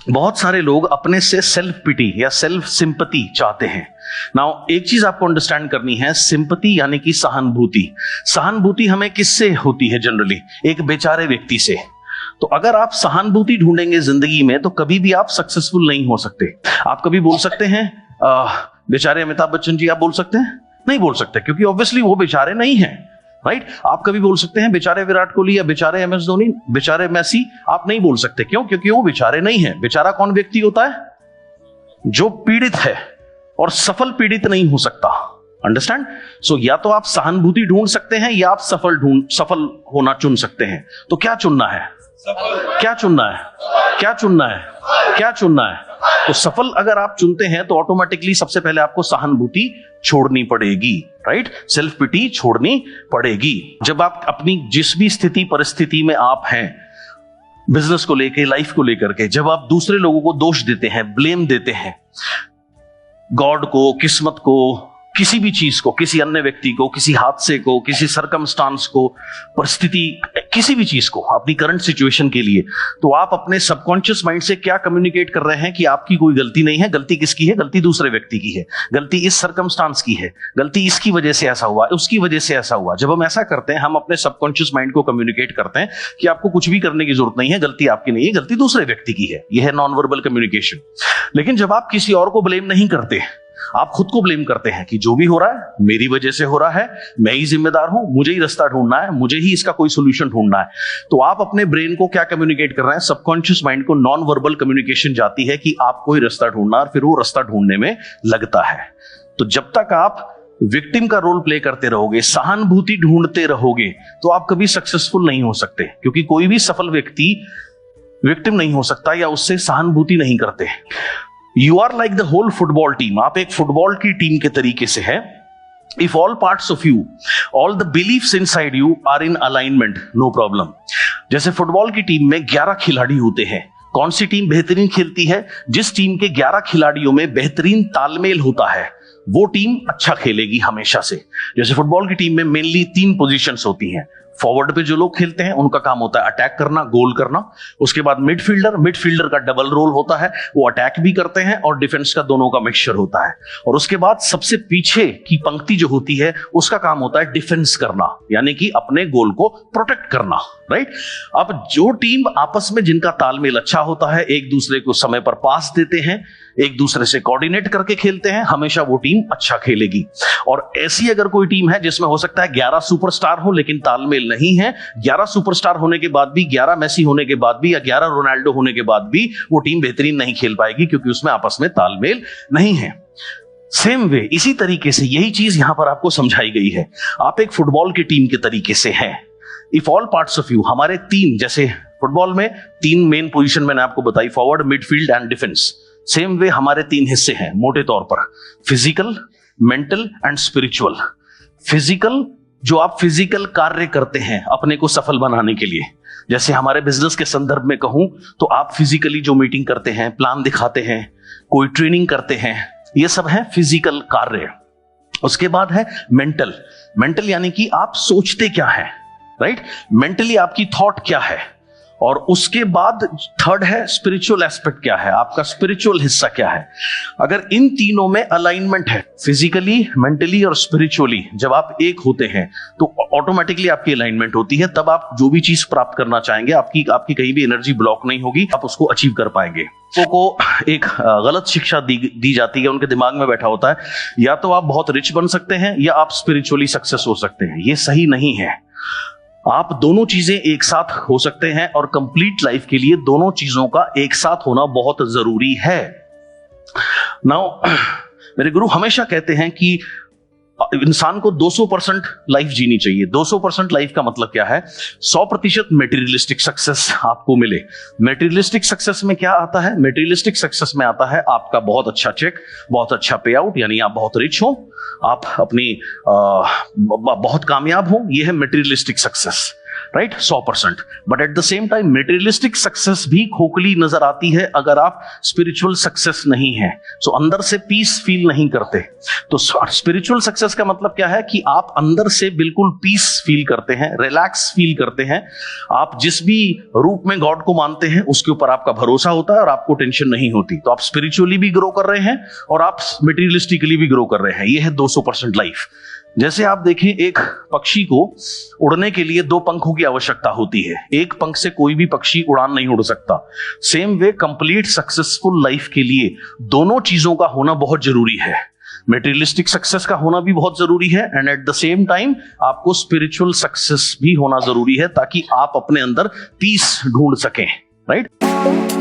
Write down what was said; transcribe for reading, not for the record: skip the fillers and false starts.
बहुत सारे लोग अपने से सेल्फ पिटी या सेल्फ सिंपैथी चाहते हैं। नाउ एक चीज आपको अंडरस्टैंड करनी है, सिंपैथी यानी कि सहानुभूति। सहानुभूति हमें किससे होती है जनरली? एक बेचारे व्यक्ति से। तो अगर आप सहानुभूति ढूंढेंगे जिंदगी में तो कभी भी आप सक्सेसफुल नहीं हो सकते। आप कभी बोल सकते हैं बेचारे अमिताभ बच्चन जी, आप बोल सकते हैं? नहीं बोल सकते, क्योंकि ऑब्वियसली वो बेचारे नहीं है, राइट? आप कभी बोल सकते हैं बेचारे विराट कोहली या बेचारे एमएस धोनी, बेचारे मेसी? आप नहीं बोल सकते। क्यों? क्योंकि वो बेचारे नहीं है। बेचारा कौन व्यक्ति होता है? जो पीड़ित है, और सफल पीड़ित नहीं हो सकता। अंडरस्टैंड? सो या तो आप सहानुभूति ढूंढ सकते हैं या आप सफल होना चुन सकते हैं। तो क्या चुनना है? क्या चुनना है? क्या चुनना है? क्या चुनना है? तो सफल अगर आप चुनते हैं तो ऑटोमेटिकली सबसे पहले आपको सहानुभूति छोड़नी पड़ेगी, राइट? सेल्फ पिटी छोड़नी पड़ेगी। जब आप अपनी जिस भी स्थिति परिस्थिति में आप हैं, बिजनेस को लेके, लाइफ को लेकर के, जब आप दूसरे लोगों को दोष देते हैं, ब्लेम देते हैं, गॉड को, किस्मत को, किसी भी चीज को, किसी अन्य व्यक्ति को, किसी हादसे को, किसी सरकमस्टांस को, परिस्थिति, किसी भी चीज को, अपनी करंट सिचुएशन के लिए, तो आप अपने सबकॉन्शियस माइंड से क्या कम्युनिकेट कर रहे हैं कि आपकी कोई गलती नहीं है। गलती किसकी है? गलती दूसरे व्यक्ति की है। गलती इस सरकमस्टांस की है। गलती इसकी वजह से ऐसा हुआ, उसकी वजह से ऐसा हुआ। जब हम ऐसा करते हैं, हम अपने सबकॉन्शियस माइंड को कम्युनिकेट करते हैं कि आपको कुछ भी करने की जरूरत नहीं है, गलती आपकी नहीं है, गलती दूसरे व्यक्ति की है। यह है नॉन वर्बल कम्युनिकेशन। लेकिन जब आप किसी और को ब्लेम नहीं करते, आप खुद को ब्लेम करते हैं कि जो भी हो रहा है मेरी वजह से हो रहा है, मैं ही जिम्मेदार हूं, मुझे ही रास्ता ढूंढना है, मुझे ही इसका कोई सॉल्यूशन ढूंढना है, तो आप अपने ब्रेन को क्या कम्युनिकेट कर रहे हैं? सबकॉन्शियस माइंड को नॉन वर्बल कम्युनिकेशन जाती है कि आपको ही रास्ता ढूंढना, और फिर वो रास्ता ढूंढने में लगता है। तो जब तक आप विक्टिम का रोल प्ले करते रहोगे, सहानुभूति ढूंढते रहोगे, तो आप कभी सक्सेसफुल नहीं हो सकते, क्योंकि कोई भी सफल व्यक्ति विक्टिम नहीं हो सकता या उससे सहानुभूति नहीं करते। You are like the whole football team. आप एक फुटबॉल की टीम के तरीके से है। If all parts of you, all the believes inside you are in alignment, no problem. जैसे फुटबॉल की टीम में 11 खिलाड़ी होते हैं। कौन सी टीम बेहतरीन खेलती है? जिस टीम के 11 खिलाड़ियों में बेहतरीन तालमेल होता है, वो टीम अच्छा खेलेगी हमेशा से। जैसे फुटबॉल की टीम में मेनली 3 पोजीशंस होती हैं। फॉरवर्ड पे जो लोग खेलते हैं उनका काम होता है अटैक करना, गोल करना। उसके बाद मिडफील्डर का डबल रोल होता है, वो अटैक भी करते हैं और डिफेंस का, दोनों का मिक्सचर होता है। और उसके बाद सबसे पीछे की पंक्ति जो होती है उसका काम होता है डिफेंस करना, यानी कि अपने गोल को प्रोटेक्ट करना, राइट? अब जो टीम आपस में जिनका तालमेल अच्छा होता है, एक दूसरे को समय पर पास देते हैं, एक दूसरे से कोऑर्डिनेट करके खेलते हैं, हमेशा वो टीम अच्छा खेलेगी। और ऐसी अगर कोई टीम है जिसमें हो सकता है 11 सुपरस्टार हो लेकिन तालमेल नहीं है, 11 सुपरस्टार होने के बाद भी, 11 मेसी होने के बाद भी, या 11 रोनाल्डो होने के बाद भी वो टीम बेहतरीन नहीं खेल पाएगी, क्योंकि उसमें आपस में तालमेल नहीं है। सेम वे, इसी तरीके से यही चीज यहां पर आपको समझाई गई है। आप एक फुटबॉल की टीम के तरीके से हैं। If all parts of you, हमारे 3, जैसे फुटबॉल में 3 मेन पोजीशन मैंने आपको बताई, forward, midfield and defence. Same way हमारे 3 हिस्से हैं मोटे तौर पर, physical, mental and spiritual. Physical, जो आप फिजिकल कार्य करते हैं अपने को सफल बनाने के लिए, जैसे हमारे बिजनेस के संदर्भ में कहूं तो आप फिजिकली जो मीटिंग करते हैं, प्लान दिखाते हैं, कोई ट्रेनिंग करते हैं, ये सब है फिजिकल कार्य। उसके बाद है मेंटल। मेंटल यानी कि आप सोचते क्या है, राइट? मेंटली आपकी थॉट क्या है। और उसके बाद थर्ड है स्पिरिचुअल एस्पेक्ट, क्या है आपका स्पिरिचुअल हिस्सा, क्या है। अगर इन तीनों में अलाइनमेंट है, फिजिकली, मेंटली और स्पिरिचुअली, जब आप एक होते हैं तो ऑटोमेटिकली आपकी अलाइनमेंट होती है। तब आप जो भी चीज प्राप्त करना चाहेंगे, आपकी कहीं भी एनर्जी ब्लॉक नहीं होगी, आप उसको अचीव कर पाएंगे। को एक गलत शिक्षा दी जाती है, उनके दिमाग में बैठा होता है या तो आप बहुत रिच बन सकते हैं या आप स्पिरिचुअली सक्सेस हो सकते हैं। ये सही नहीं है। आप दोनों चीजें एक साथ हो सकते हैं, और कंप्लीट लाइफ के लिए दोनों चीजों का एक साथ होना बहुत जरूरी है। नाउ मेरे गुरु हमेशा कहते हैं कि इंसान को 200% लाइफ जीनी चाहिए। 200% लाइफ का मतलब क्या है? 100% मेटीरियलिस्टिक सक्सेस आपको मिले। मेटीरियलिस्टिक सक्सेस में क्या आता है? मेटीरियलिस्टिक सक्सेस में आता है आपका बहुत अच्छा चेक, बहुत अच्छा पे आउट, यानी आप बहुत रिच हो, आप अपनी बहुत कामयाब हो, यह है materialistic success. Right, 100%। But at the same time materialistic success भी खोखली नजर आती है अगर आप स्पिरिचुअल सक्सेस नहीं है, सो अंदर से पीस फील नहीं करते। तो स्पिरिचुअल सक्सेस का मतलब क्या है कि आप अंदर से बिल्कुल पीस फील करते हैं, रिलैक्स फील करते हैं। आप जिस भी रूप में गॉड को मानते हैं उसके ऊपर आपका भरोसा होता है और आपको टेंशन नहीं होती। तो आप स्पिरिचुअली भी ग्रो कर रहे हैं और आप मटेरियलिस्टिकली भी ग्रो कर रहे हैं। ये है 200% लाइफ। जैसे आप देखें, एक पक्षी को उड़ने के लिए 2 पंखों की आवश्यकता होती है। एक पंख से कोई भी पक्षी उड़ान नहीं उड़ सकता। Same way complete successful life के लिए दोनों चीजों का होना बहुत जरूरी है। मेटेरियलिस्टिक सक्सेस का होना भी बहुत जरूरी है and at the same time आपको स्पिरिचुअल सक्सेस भी होना जरूरी है, ताकि आप अपने अंदर पीस ढूंढ सकें, राइट।